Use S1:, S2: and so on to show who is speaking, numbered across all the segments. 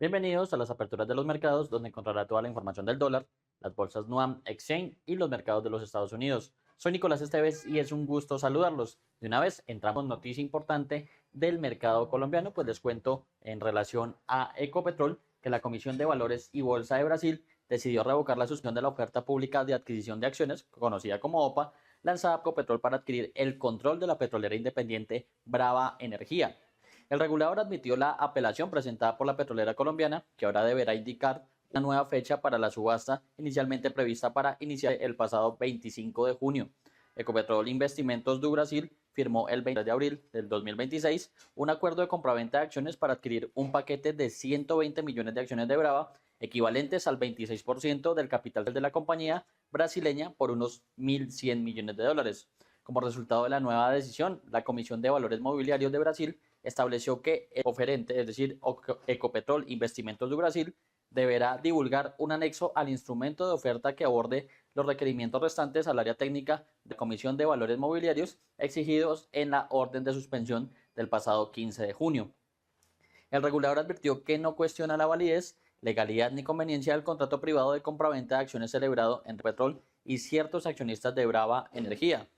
S1: Bienvenidos a las aperturas de los mercados, donde encontrará toda la información del dólar, las bolsas NUAM Exchange y los mercados de los Estados Unidos. Soy Nicolás Esteves y es un gusto saludarlos. De una vez entramos en noticia importante del mercado colombiano, pues les cuento en relación a Ecopetrol que la Comisión de Valores y Bolsa de Brasil decidió revocar la suspensión de la oferta pública de adquisición de acciones, conocida como OPA, lanzada por Ecopetrol para adquirir el control de la petrolera independiente Brava Energía. El regulador admitió la apelación presentada por la petrolera colombiana, que ahora deberá indicar una nueva fecha para la subasta, inicialmente prevista para iniciar el pasado 25 de junio. Ecopetrol Investimentos do Brasil firmó el 20 de abril del 2026 un acuerdo de compraventa de acciones para adquirir un paquete de 120 millones de acciones de Brava, equivalentes al 26% del capital de la compañía brasileña, por unos 1.100 millones de dólares. Como resultado de la nueva decisión, la Comisión de Valores Mobiliarios de Brasil estableció que el oferente, es decir, Ecopetrol Investimentos do Brasil, deberá divulgar un anexo al instrumento de oferta que aborde los requerimientos restantes al área técnica de Comisión de Valores Mobiliarios exigidos en la orden de suspensión del pasado 15 de junio. El regulador advirtió que no cuestiona la validez, legalidad ni conveniencia del contrato privado de compraventa de acciones celebrado entre Petrol y ciertos accionistas de Brava Energía.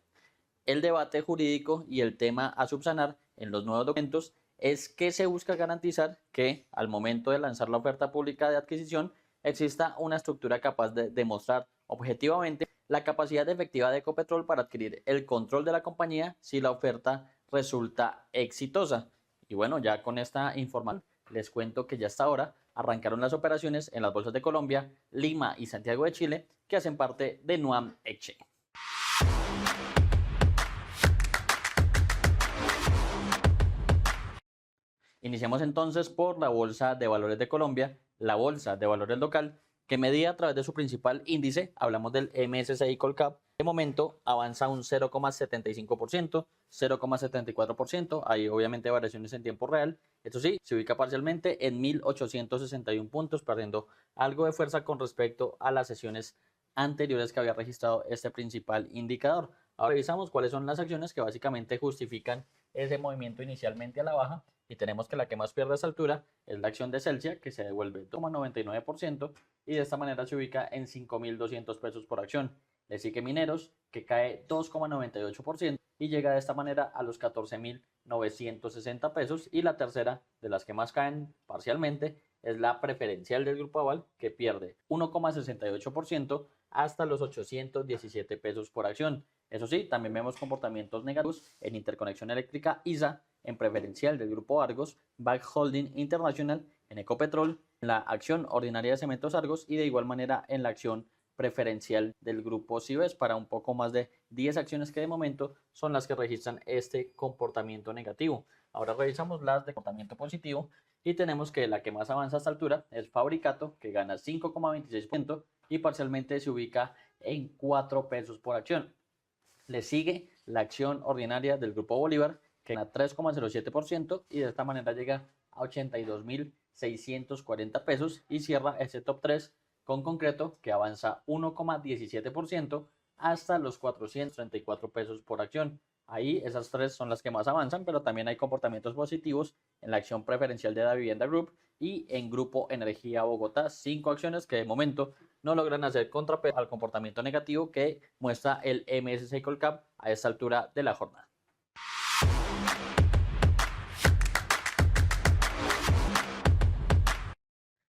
S1: El debate jurídico y el tema a subsanar en los nuevos documentos es que se busca garantizar que, al momento de lanzar la oferta pública de adquisición, exista una estructura capaz de demostrar objetivamente la capacidad efectiva de Ecopetrol para adquirir el control de la compañía si la oferta resulta exitosa. Y bueno, ya con esta información les cuento que ya hasta ahora arrancaron las operaciones en las bolsas de Colombia, Lima y Santiago de Chile, que hacen parte de NUAM Exchange. Iniciamos entonces por la Bolsa de Valores de Colombia, la Bolsa de Valores local, que medía a través de su principal índice, hablamos del MSCI Colcap, de momento avanza un 0,75%, 0,74%, hay obviamente variaciones en tiempo real, esto sí, se ubica parcialmente en 1.861 puntos, perdiendo algo de fuerza con respecto a las sesiones anteriores que había registrado este principal indicador. Ahora revisamos cuáles son las acciones que básicamente justifican ese movimiento inicialmente a la baja, y tenemos que la que más pierde a esa altura es la acción de Celsia, que se devuelve 2,99% y de esta manera se ubica en 5.200 pesos por acción. Le sigue Mineros, que cae 2,98% y llega de esta manera a los 14.960 pesos, y la tercera de las que más caen parcialmente es la Preferencial del Grupo Aval, que pierde 1,68% hasta los 817 pesos por acción. Eso sí, también vemos comportamientos negativos en Interconexión Eléctrica ISA, en Preferencial del Grupo Argos, Back Holding International, en Ecopetrol, en la acción ordinaria de Cementos Argos y de igual manera en la acción preferencial del Grupo Cibes, para un poco más de 10 acciones que de momento son las que registran este comportamiento negativo. Ahora revisamos las de comportamiento positivo y tenemos que la que más avanza a esta altura es Fabricato, que gana 5,26% y parcialmente se ubica en 4 pesos por acción. Le sigue la acción ordinaria del Grupo Bolívar, que gana 3,07% y de esta manera llega a 82.640 pesos y cierra ese top 3 con Concreto, que avanza 1,17% hasta los 434 pesos por acción. Ahí esas tres son las que más avanzan, pero también hay comportamientos positivos en la acción preferencial de Da Vivienda Group y en Grupo Energía Bogotá, 5 acciones que de momento no logran hacer contrapeso al comportamiento negativo que muestra el MSCI Colcap a esta altura de la jornada.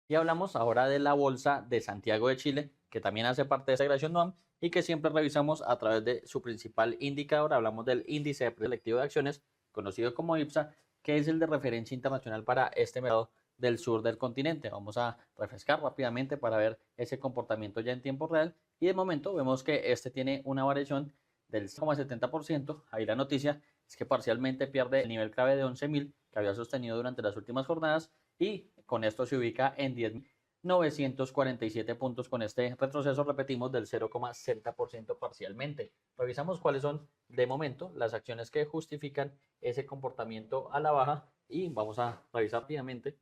S1: Y hablamos ahora de la Bolsa de Santiago de Chile, que también hace parte de esa agregación NUAM y que siempre revisamos a través de su principal indicador. Hablamos del índice de precio selectivo de acciones, conocido como IPSA, que es el de referencia internacional para este mercado del sur del continente. Vamos a refrescar rápidamente para ver ese comportamiento ya en tiempo real, y de momento vemos que este tiene una variación del 0,70%. Ahí la noticia es que parcialmente pierde el nivel clave de 11.000 que había sostenido durante las últimas jornadas, y con esto se ubica en 10.947 puntos con este retroceso, repetimos, del 0,60% parcialmente. Revisamos cuáles son de momento las acciones que justifican ese comportamiento a la baja y vamos a revisar rápidamente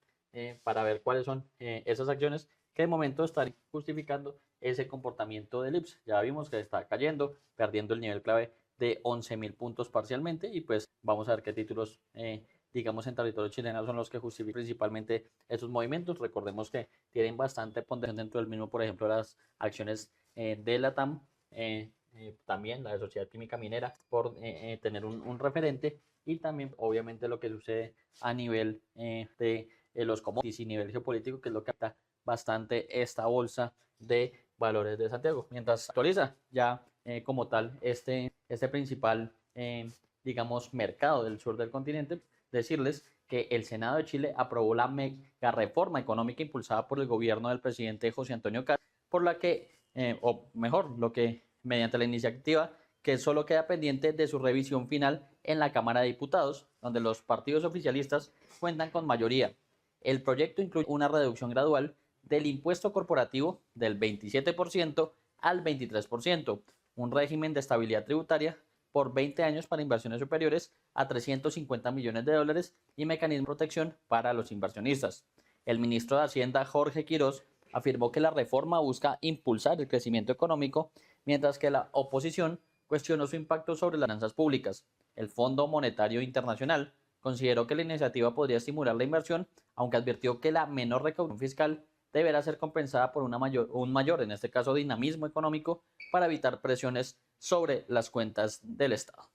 S1: para ver cuáles son esas acciones que de momento están justificando ese comportamiento del IPS. Ya vimos que está cayendo, perdiendo el nivel clave de 11.000 puntos parcialmente, y pues vamos a ver qué títulos digamos, en territorio chileno son los que justifican principalmente esos movimientos. Recordemos que tienen bastante ponderación dentro del mismo, por ejemplo, las acciones de la TAM, también la de Sociedad Química Minera, por tener un referente, y también, obviamente, lo que sucede a nivel de los commodities y nivel geopolítico, que es lo que afecta bastante esta bolsa de valores de Santiago. Mientras actualiza ya como tal este principal, digamos, mercado del sur del continente, decirles que el Senado de Chile aprobó la mega reforma económica impulsada por el gobierno del presidente José Antonio Cast, por la que, o mejor, lo que mediante la iniciativa que solo queda pendiente de su revisión final en la Cámara de Diputados, donde los partidos oficialistas cuentan con mayoría. El proyecto incluye una reducción gradual del impuesto corporativo del 27% al 23%, un régimen de estabilidad tributaria por 20 años para inversiones superiores a 350 millones de dólares y mecanismo de protección para los inversionistas. El ministro de Hacienda, Jorge Quirós, afirmó que la reforma busca impulsar el crecimiento económico, mientras que la oposición cuestionó su impacto sobre las finanzas públicas. El Fondo Monetario Internacional consideró que la iniciativa podría estimular la inversión, aunque advirtió que la menor recaudación fiscal deberá ser compensada por un mayor, en este caso, dinamismo económico para evitar presiones sobre las cuentas del Estado.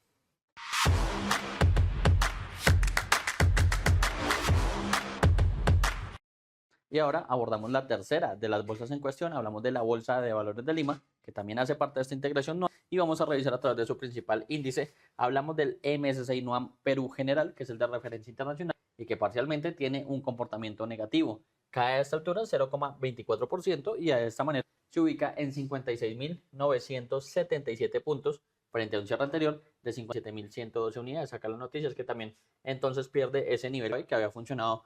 S1: Y ahora abordamos la tercera de las bolsas en cuestión. Hablamos de la Bolsa de Valores de Lima, que también hace parte de esta integración nueva, y vamos a revisar a través de su principal índice. Hablamos del MSCI NUAM Perú General, que es el de referencia internacional y que parcialmente tiene un comportamiento negativo. Cae a esta altura 0,24% y a esta manera se ubica en 56.977 puntos frente a un cierre anterior de 57.112 unidades. Acá la noticia es que también entonces pierde ese nivel que había funcionado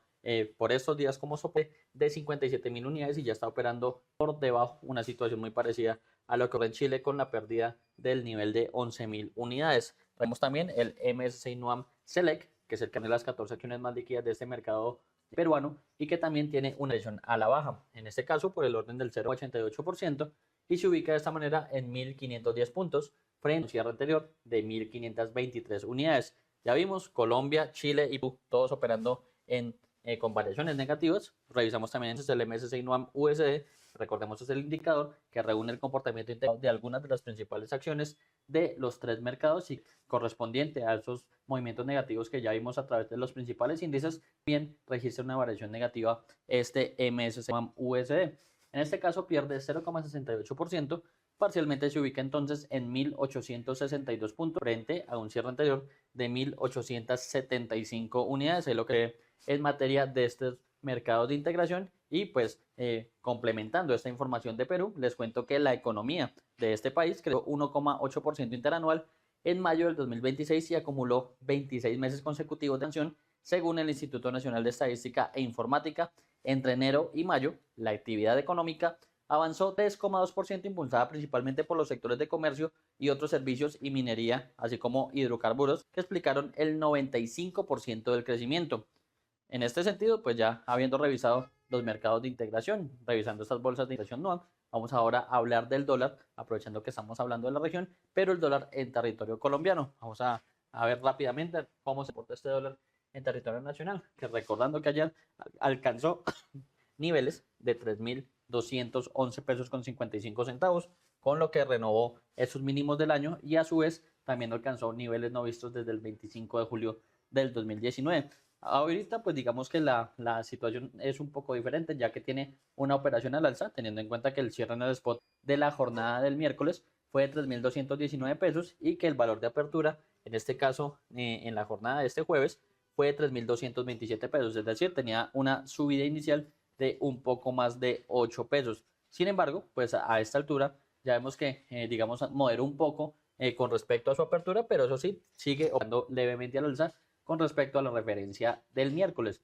S1: por estos días como soporte de 57.000 unidades y ya está operando por debajo, una situación muy parecida a lo que ocurre en Chile con la pérdida del nivel de 11.000 unidades. Tenemos también el MSCI NUAM Select, que es el que tiene las 14 acciones más líquidas de este mercado peruano y que también tiene una dirección a la baja, en este caso por el orden del 0,88%, y se ubica de esta manera en 1.510 puntos frente a un cierre anterior de 1.523 unidades. Ya vimos Colombia, Chile y Perú todos operando con variaciones negativas. Revisamos también el MSCI NUAM USD. Recordemos, es el indicador que reúne el comportamiento integral de algunas de las principales acciones de los tres mercados y correspondiente a esos movimientos negativos que ya vimos a través de los principales índices, bien registra una variación negativa este MSCI NUAM USD. En este caso pierde 0,68%, parcialmente se ubica entonces en 1.862 puntos frente a un cierre anterior de 1.875 unidades, es lo que en materia de estos mercados de integración. Y pues complementando esta información de Perú, les cuento que la economía de este país creció 1,8% interanual en mayo del 2026 y acumuló 26 meses consecutivos de expansión, según el Instituto Nacional de Estadística e Informática. Entre enero y mayo, la actividad económica avanzó 3,2%, impulsada principalmente por los sectores de comercio y otros servicios y minería, así como hidrocarburos, que explicaron el 95% del crecimiento. En este sentido, pues ya habiendo revisado los mercados de integración, revisando estas bolsas de integración nueva, vamos ahora a hablar del dólar, aprovechando que estamos hablando de la región, pero el dólar en territorio colombiano. Vamos a ver rápidamente cómo se porta este dólar en territorio nacional, que recordando que ayer alcanzó niveles de 3.211 pesos con 55 centavos, con lo que renovó esos mínimos del año y a su vez también alcanzó niveles no vistos desde el 25 de julio del 2019. Ahorita pues digamos que la situación es un poco diferente, ya que tiene una operación al alza, teniendo en cuenta que el cierre en el spot de la jornada del miércoles fue de 3.219 pesos y que el valor de apertura, en este caso en la jornada de este jueves, fue de 3.227 pesos, es decir, tenía una subida inicial de un poco más de 8 pesos. Sin embargo, pues a esta altura ya vemos que, digamos, moderó un poco con respecto a su apertura, pero eso sí, sigue operando levemente al alza con respecto a la referencia del miércoles.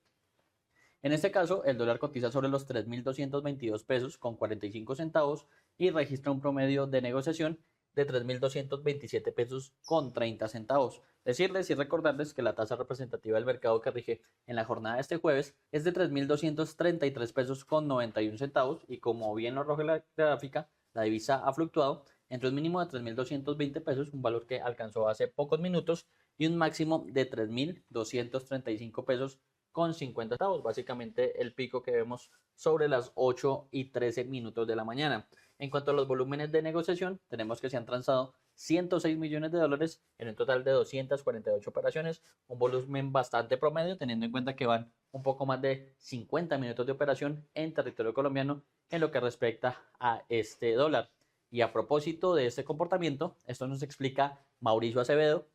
S1: En este caso, el dólar cotiza sobre los 3.222 pesos con 45 centavos y registra un promedio de negociación de 3.227 pesos con 30 centavos. Decirles y recordarles que la tasa representativa del mercado que rige en la jornada de este jueves es de 3.233 pesos con 91 centavos y como bien lo arroja la gráfica, la divisa ha fluctuado entre un mínimo de 3.220 pesos, un valor que alcanzó hace pocos minutos, y un máximo de 3.235 pesos con 50 centavos, básicamente el pico que vemos sobre las 8:13 de la mañana. En cuanto a los volúmenes de negociación, tenemos que se han transado 106 millones de dólares en un total de 248 operaciones, un volumen bastante promedio, teniendo en cuenta que van un poco más de 50 minutos de operación en territorio colombiano en lo que respecta a este dólar. Y a propósito de este comportamiento, esto nos explica Mauricio Acevedo,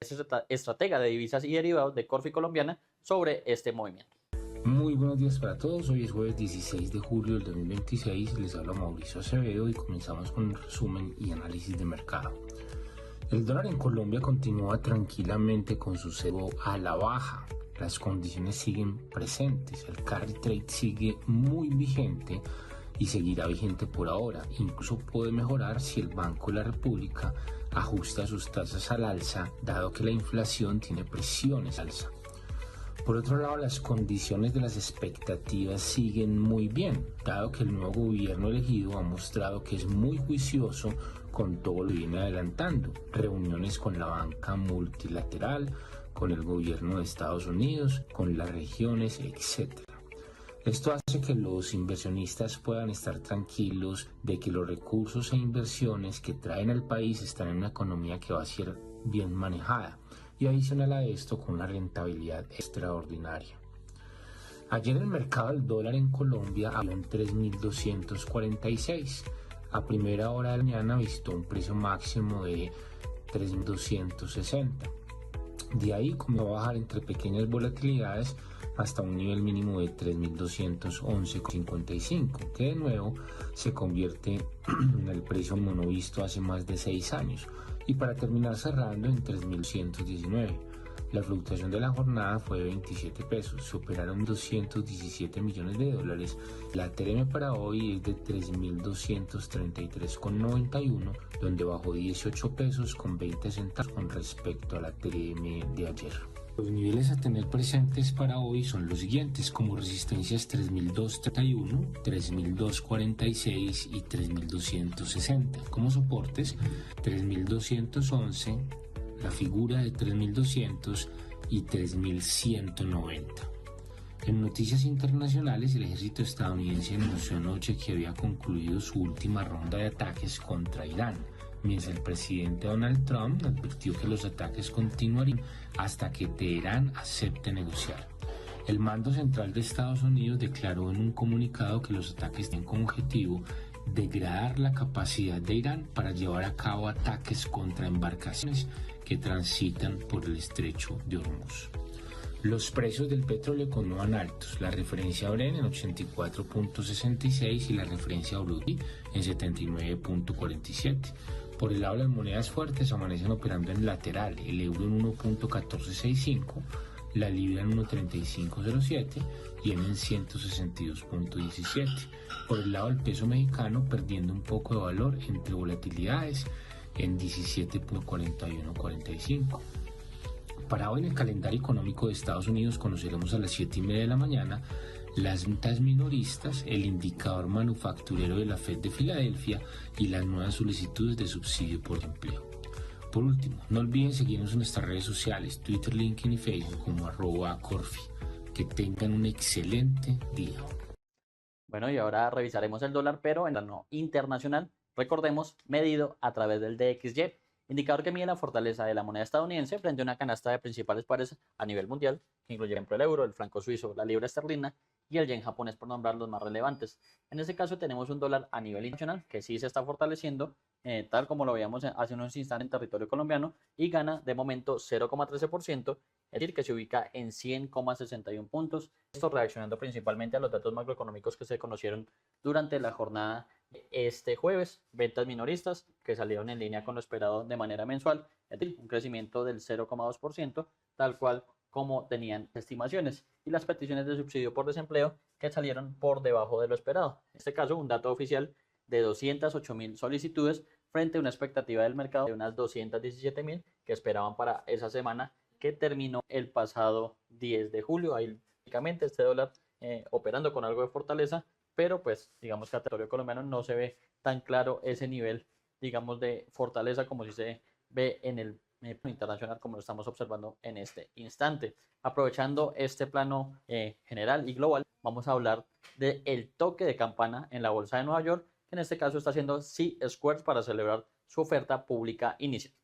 S1: estratega de divisas y derivados de Corfi Colombiana, sobre este movimiento.
S2: Muy buenos días para todos, hoy es jueves 16 de julio del 2026, les habla Mauricio Acevedo y comenzamos con un resumen y análisis de mercado. El dólar en Colombia continúa tranquilamente con su cebo a la baja, las condiciones siguen presentes, el carry trade sigue muy vigente y seguirá vigente por ahora, incluso puede mejorar si el Banco de la República ajusta sus tasas al alza, dado que la inflación tiene presiones al alza. Por otro lado, las condiciones de las expectativas siguen muy bien, dado que el nuevo gobierno elegido ha mostrado que es muy juicioso con todo lo que viene adelantando, reuniones con la banca multilateral, con el gobierno de Estados Unidos, con las regiones, etc. Esto hace que los inversionistas puedan estar tranquilos de que los recursos e inversiones que traen al país están en una economía que va a ser bien manejada, y adicional a esto con una rentabilidad extraordinaria. Ayer el mercado del dólar en Colombia abrió en 3.246. A primera hora de la mañana visitó un precio máximo de 3.260. De ahí comenzó a bajar entre pequeñas volatilidades hasta un nivel mínimo de 3.211,55, que de nuevo se convierte en el precio mono visto hace más de 6 años, y para terminar cerrando en 3.119. La fluctuación de la jornada fue de 27 pesos, se operaron 217 millones de dólares. La TRM para hoy es de 3.233,91, donde bajó 18 pesos con 20 centavos con respecto a la TRM de ayer. Los niveles a tener presentes para hoy son los siguientes, como resistencias 3.231, 3.246 y 3.260. Como soportes 3.211, la figura de 3.200 y 3.190. En noticias internacionales, el ejército estadounidense anunció anoche que había concluido su última ronda de ataques contra Irán, mientras el presidente Donald Trump advirtió que los ataques continuarían hasta que Teherán acepte negociar. El mando central de Estados Unidos declaró en un comunicado que los ataques tienen como objetivo degradar la capacidad de Irán para llevar a cabo ataques contra embarcaciones que transitan por el estrecho de Hormuz. Los precios del petróleo continúan altos, la referencia Brent en 84.66 y la referencia Brent en 79.47. Por el lado de las monedas fuertes amanecen operando en lateral, el euro en 1.1465, la libra en 1.3507 y en 162.17. Por el lado del peso mexicano perdiendo un poco de valor entre volatilidades en 17.4145. Para hoy en el calendario económico de Estados Unidos conoceremos a las 7:30 de la mañana las ventas minoristas, el indicador manufacturero de la Fed de Filadelfia y las nuevas solicitudes de subsidio por empleo. Por último, no olviden seguirnos en nuestras redes sociales, Twitter, LinkedIn y Facebook como @Corfi. Que tengan un excelente día.
S1: Bueno, y ahora revisaremos el dólar, pero en plano internacional, recordemos, medido a través del DXY, indicador que mide la fortaleza de la moneda estadounidense frente a una canasta de principales pares a nivel mundial, que incluye, por ejemplo, el euro, el franco suizo, la libra esterlina y el yen japonés, por nombrar los más relevantes. En este caso tenemos un dólar a nivel internacional que sí se está fortaleciendo, tal como lo veíamos hace unos instantes en territorio colombiano, y gana de momento 0,13%, es decir, que se ubica en 100,61 puntos. Esto reaccionando principalmente a los datos macroeconómicos que se conocieron durante la jornada de este jueves. Ventas minoristas que salieron en línea con lo esperado de manera mensual, es decir, un crecimiento del 0,2%, tal cual como tenían estimaciones. Y las peticiones de subsidio por desempleo que salieron por debajo de lo esperado. En este caso, un dato oficial de 208.000 solicitudes frente a una expectativa del mercado de unas 217.000 que esperaban para esa semana que terminó el pasado 10 de julio. Ahí, básicamente, este dólar operando con algo de fortaleza, pero pues digamos que a territorio colombiano no se ve tan claro ese nivel digamos, de fortaleza, como si se ve en el internacional, como lo estamos observando en este instante. Aprovechando este plano general y global, vamos a hablar del toque de campana en la bolsa de Nueva York, que en este caso está haciendo C-Squares para celebrar su oferta pública inicial.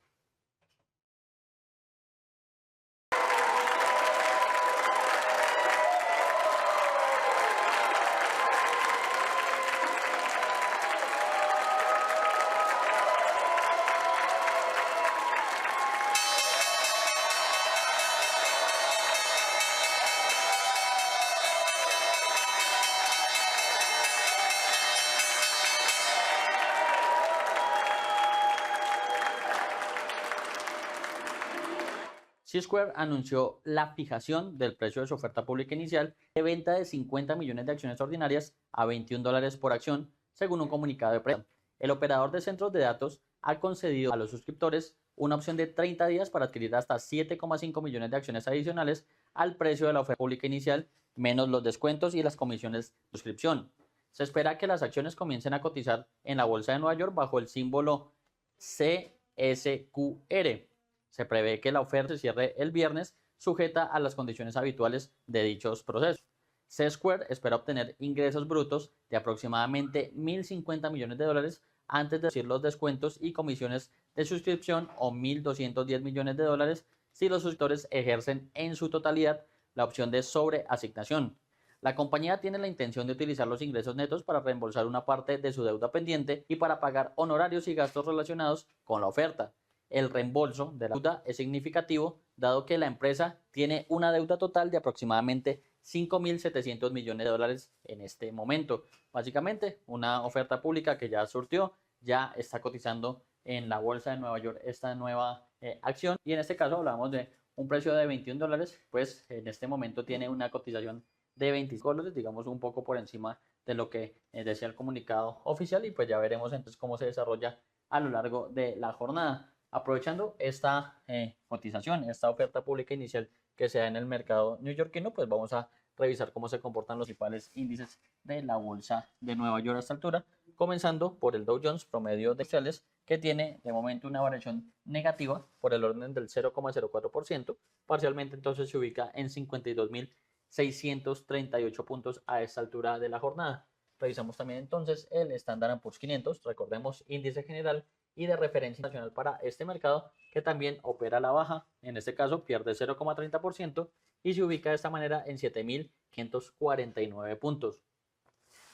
S1: C-Square anunció la fijación del precio de su oferta pública inicial de venta de 50 millones de acciones ordinarias a $21 por acción, según un comunicado de prensa. El operador de centros de datos ha concedido a los suscriptores una opción de 30 días para adquirir hasta 7,5 millones de acciones adicionales al precio de la oferta pública inicial, menos los descuentos y las comisiones de suscripción. Se espera que las acciones comiencen a cotizar en la bolsa de Nueva York bajo el símbolo CSQR. Se prevé que la oferta se cierre el viernes, sujeta a las condiciones habituales de dichos procesos. C-Square espera obtener ingresos brutos de aproximadamente $1.050 millones antes de decir los descuentos y comisiones de suscripción, o $1.210 millones si los suscriptores ejercen en su totalidad la opción de sobreasignación. La compañía tiene la intención de utilizar los ingresos netos para reembolsar una parte de su deuda pendiente y para pagar honorarios y gastos relacionados con la oferta. El reembolso de la deuda es significativo, dado que la empresa tiene una deuda total de aproximadamente $5.700 millones en este momento. Básicamente, una oferta pública que ya surtió, ya está cotizando en la bolsa de Nueva York esta nueva acción, y en este caso hablamos de un precio de $21, pues en este momento tiene una cotización de $25, digamos un poco por encima de lo que decía el comunicado oficial, y pues ya veremos entonces cómo se desarrolla a lo largo de la jornada. Aprovechando esta cotización, esta oferta pública inicial que se da en el mercado neoyorquino, pues vamos a revisar cómo se comportan los principales índices de la bolsa de Nueva York a esta altura, comenzando por el Dow Jones promedio de acciones, que tiene de momento una variación negativa por el orden del 0,04%, parcialmente entonces se ubica en 52.638 puntos a esta altura de la jornada. Revisamos también entonces el Standard & Poor's 500, recordemos índice general y de referencia nacional para este mercado, que también opera a la baja, en este caso pierde 0,30% y se ubica de esta manera en 7.549 puntos.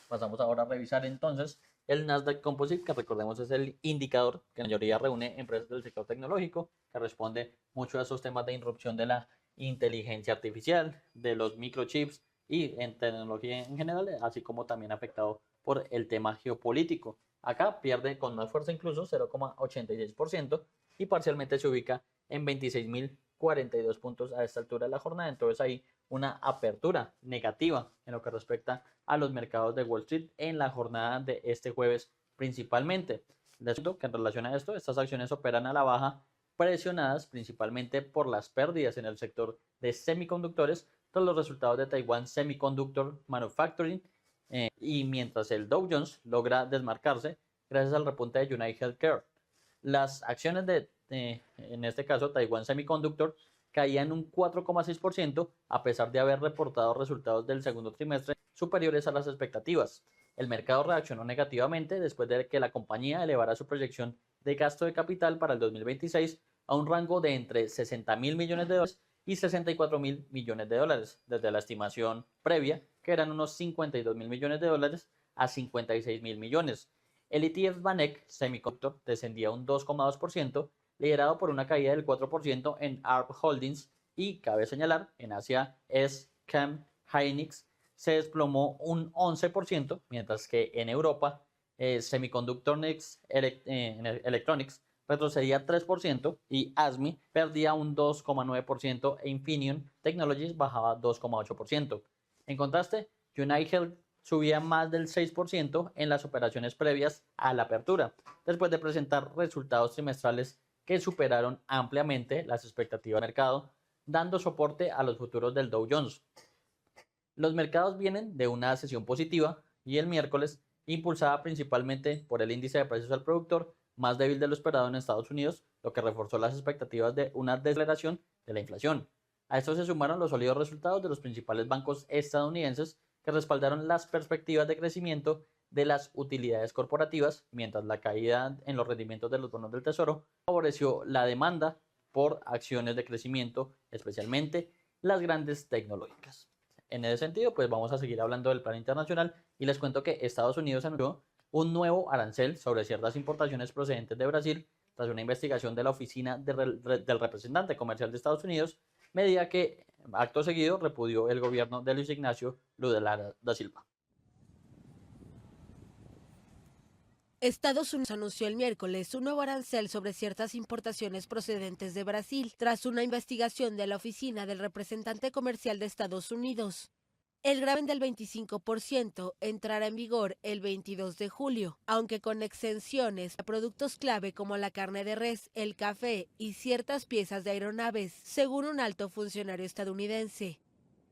S1: Pasamos ahora a revisar entonces el Nasdaq Composite, que recordemos es el indicador que en mayoría reúne empresas del sector tecnológico, que responde mucho a esos temas de irrupción de la inteligencia artificial, de los microchips y en tecnología en general, así como también afectado por el tema geopolítico. Acá pierde con más fuerza incluso 0,86% y parcialmente se ubica en 26.042 puntos a esta altura de la jornada. Entonces hay una apertura negativa en lo que respecta a los mercados de Wall Street en la jornada de este jueves principalmente. Les cuento que en relación a esto, estas acciones operan a la baja, presionadas principalmente por las pérdidas en el sector de semiconductores tras los resultados de Taiwan Semiconductor Manufacturing, y mientras el Dow Jones logra desmarcarse gracias al repunte de United Healthcare. Las acciones en este caso, Taiwan Semiconductor, caían un 4,6% a pesar de haber reportado resultados del segundo trimestre superiores a las expectativas. El mercado reaccionó negativamente después de que la compañía elevara su proyección de gasto de capital para el 2026 a un rango de entre $60.000 millones y $64.000 millones, desde la estimación previa, que eran unos $52.000 millones a $56.000 millones. El ETF Vanek Semiconductor descendía un 2,2%, liderado por una caída del 4% en ARB Holdings, y cabe señalar, en Asia SK Hynix se desplomó un 11%, mientras que en Europa Semiconductor Next Electronics retrocedía 3% y ASMI perdía un 2,9% e Infineon Technologies bajaba 2,8%. En contraste, United Health subía más del 6% en las operaciones previas a la apertura, después de presentar resultados trimestrales que superaron ampliamente las expectativas del mercado, dando soporte a los futuros del Dow Jones. Los mercados vienen de una sesión positiva y el miércoles, impulsada principalmente por el índice de precios al productor, más débil de lo esperado en Estados Unidos, lo que reforzó las expectativas de una desaceleración de la inflación. A esto se sumaron los sólidos resultados de los principales bancos estadounidenses que respaldaron las perspectivas de crecimiento de las utilidades corporativas, mientras la caída en los rendimientos de los bonos del Tesoro favoreció la demanda por acciones de crecimiento, especialmente las grandes tecnológicas. En ese sentido, pues vamos a seguir hablando del plano internacional y les cuento que Estados Unidos anunció un nuevo arancel sobre ciertas importaciones procedentes de Brasil tras una investigación de la Oficina del Representante Comercial de Estados Unidos, medida que acto seguido repudió el gobierno de Luis Ignacio Lula da Silva.
S3: Estados Unidos anunció el miércoles un nuevo arancel sobre ciertas importaciones procedentes de Brasil, tras una investigación de la Oficina del Representante Comercial de Estados Unidos. El gravamen del 25% entrará en vigor el 22 de julio, aunque con exenciones a productos clave como la carne de res, el café y ciertas piezas de aeronaves, según un alto funcionario estadounidense.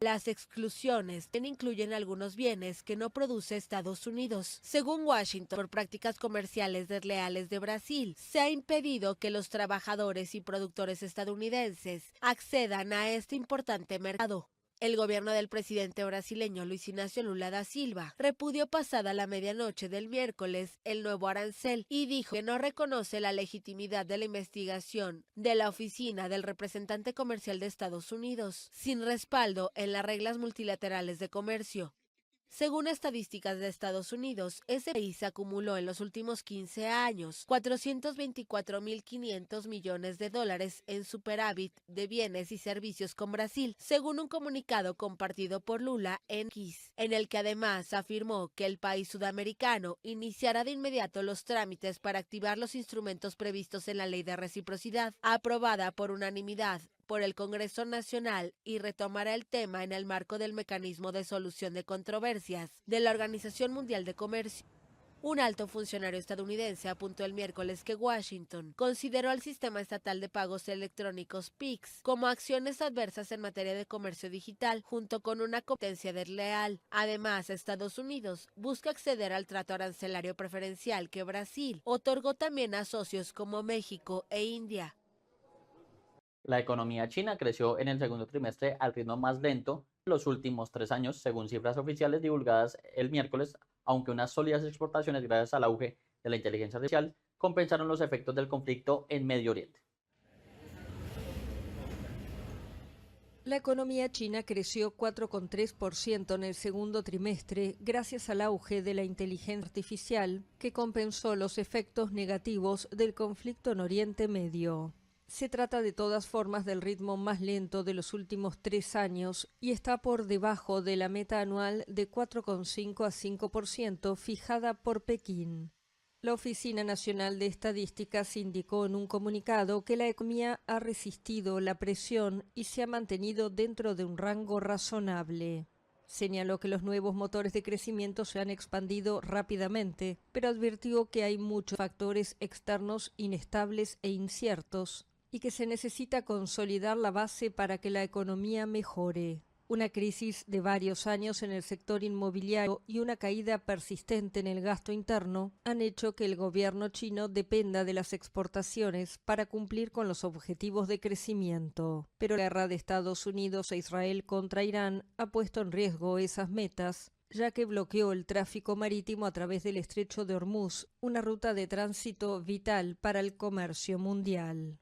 S3: Las exclusiones incluyen algunos bienes que no produce Estados Unidos. Según Washington, por prácticas comerciales desleales de Brasil, se ha impedido que los trabajadores y productores estadounidenses accedan a este importante mercado. El gobierno del presidente brasileño Luis Ignacio Lula da Silva repudió pasada la medianoche del miércoles el nuevo arancel y dijo que no reconoce la legitimidad de la investigación de la Oficina del Representante Comercial de Estados Unidos, sin respaldo en las reglas multilaterales de comercio. Según estadísticas de Estados Unidos, ese país acumuló en los últimos 15 años 424.500 millones de dólares en superávit de bienes y servicios con Brasil, según un comunicado compartido por Lula en X, en el que además afirmó que el país sudamericano iniciará de inmediato los trámites para activar los instrumentos previstos en la Ley de Reciprocidad, aprobada por unanimidad por el Congreso Nacional, y retomará el tema en el marco del mecanismo de solución de controversias de la Organización Mundial de Comercio. Un alto funcionario estadounidense apuntó el miércoles que Washington consideró al sistema estatal de pagos electrónicos PIX como acciones adversas en materia de comercio digital, junto con una competencia desleal. Además, Estados Unidos busca acceder al trato arancelario preferencial que Brasil otorgó también a socios como México e India.
S1: La economía china creció en el segundo trimestre al ritmo más lento de los últimos 3 años, según cifras oficiales divulgadas el miércoles, aunque unas sólidas exportaciones gracias al auge de la inteligencia artificial compensaron los efectos del conflicto en Medio Oriente.
S4: La economía china creció 4,3% en el segundo trimestre gracias al auge de la inteligencia artificial, que compensó los efectos negativos del conflicto en Oriente Medio. Se trata de todas formas del ritmo más lento de los últimos 3 años y está por debajo de la meta anual de 4,5 a 5% fijada por Pekín. La Oficina Nacional de Estadísticas indicó en un comunicado que la economía ha resistido la presión y se ha mantenido dentro de un rango razonable. Señaló que los nuevos motores de crecimiento se han expandido rápidamente, pero advirtió que hay muchos factores externos inestables e inciertos y que se necesita consolidar la base para que la economía mejore. Una crisis de varios años en el sector inmobiliario y una caída persistente en el gasto interno han hecho que el gobierno chino dependa de las exportaciones para cumplir con los objetivos de crecimiento. Pero la guerra de Estados Unidos e Israel contra Irán ha puesto en riesgo esas metas, ya que bloqueó el tráfico marítimo a través del Estrecho de Hormuz, una ruta de tránsito vital para el comercio mundial.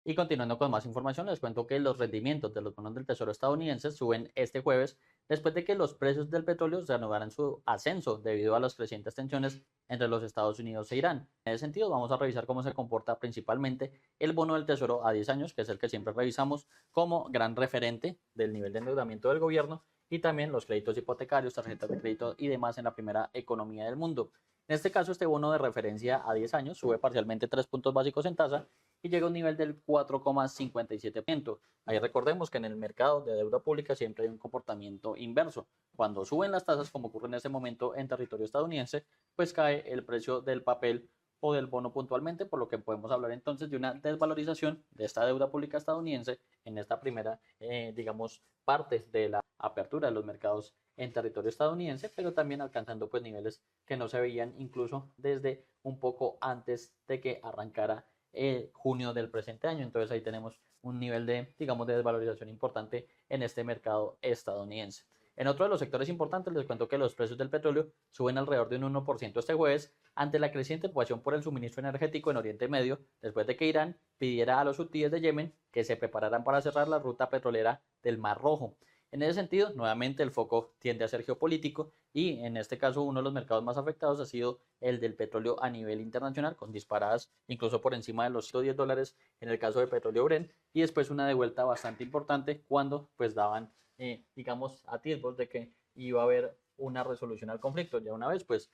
S1: Y continuando con más información, les cuento que los rendimientos de los bonos del Tesoro estadounidenses suben este jueves después de que los precios del petróleo reanudaran su ascenso debido a las crecientes tensiones entre los Estados Unidos e Irán. En ese sentido, vamos a revisar cómo se comporta principalmente el bono del Tesoro a 10 años, que es el que siempre revisamos como gran referente del nivel de endeudamiento del gobierno, y también los créditos hipotecarios, tarjetas de crédito y demás en la primera economía del mundo. En este caso, este bono de referencia a 10 años sube parcialmente 3 puntos básicos en tasa y llega a un nivel del 4,57%. Ahí recordemos que en el mercado de deuda pública siempre hay un comportamiento inverso. Cuando suben las tasas, como ocurre en este momento en territorio estadounidense, pues cae el precio del papel o del bono puntualmente, por lo que podemos hablar entonces de una desvalorización de esta deuda pública estadounidense en esta primera, digamos, parte de la apertura de los mercados en territorio estadounidense, pero también alcanzando pues niveles que no se veían incluso desde un poco antes de que arrancara junio del presente año. Entonces ahí tenemos un nivel de, digamos, de desvalorización importante en este mercado estadounidense. En otro de los sectores importantes les cuento que los precios del petróleo suben alrededor de un 1% este jueves ante la creciente preocupación por el suministro energético en Oriente Medio, después de que Irán pidiera a los hutíes de Yemen que se prepararan para cerrar la ruta petrolera del Mar Rojo. En ese sentido, nuevamente el foco tiende a ser geopolítico y en este caso uno de los mercados más afectados ha sido el del petróleo a nivel internacional, con disparadas incluso por encima de los $110 en el caso de petróleo Brent, y después una devuelta bastante importante cuando pues daban digamos, atisbos de que iba a haber una resolución al conflicto. Ya una vez, pues,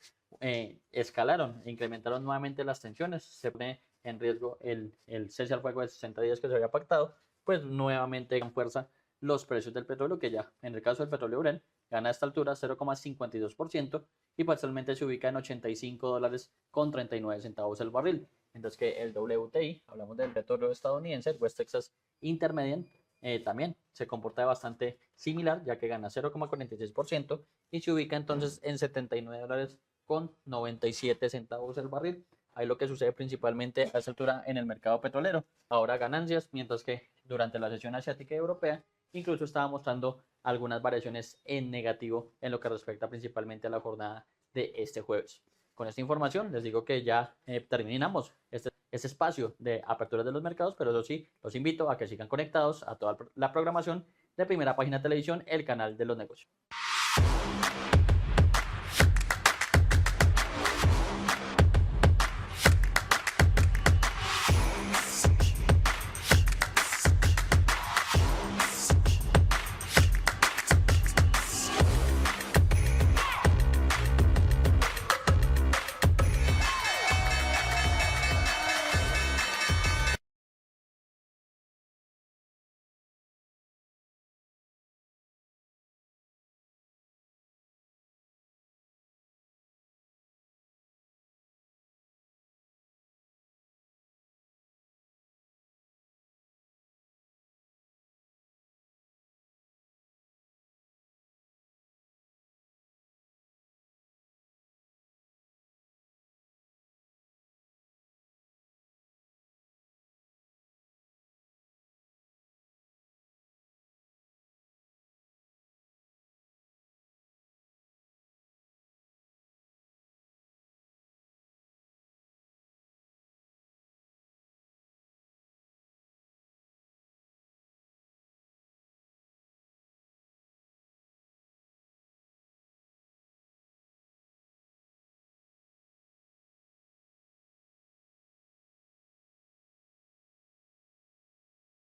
S1: escalaron e incrementaron nuevamente las tensiones, se pone en riesgo el cese al fuego de 60 días que se había pactado, pues nuevamente con fuerza los precios del petróleo, que ya en el caso del petróleo Brent gana a esta altura 0,52% y parcialmente se ubica en $85,39 el barril. Mientras que el WTI, hablamos del petróleo estadounidense, el West Texas Intermediate, también se comporta bastante similar, ya que gana 0,46% y se ubica entonces en $79,97 el barril. Ahí lo que sucede principalmente a esta altura en el mercado petrolero. Ahora ganancias, mientras que durante la sesión asiática y europea incluso estaba mostrando algunas variaciones en negativo en lo que respecta principalmente a la jornada de este jueves. Con esta información les digo que ya terminamos este espacio de aperturas de los mercados, pero eso sí, los invito a que sigan conectados a toda la programación de Primera Página Televisión, el canal de los negocios.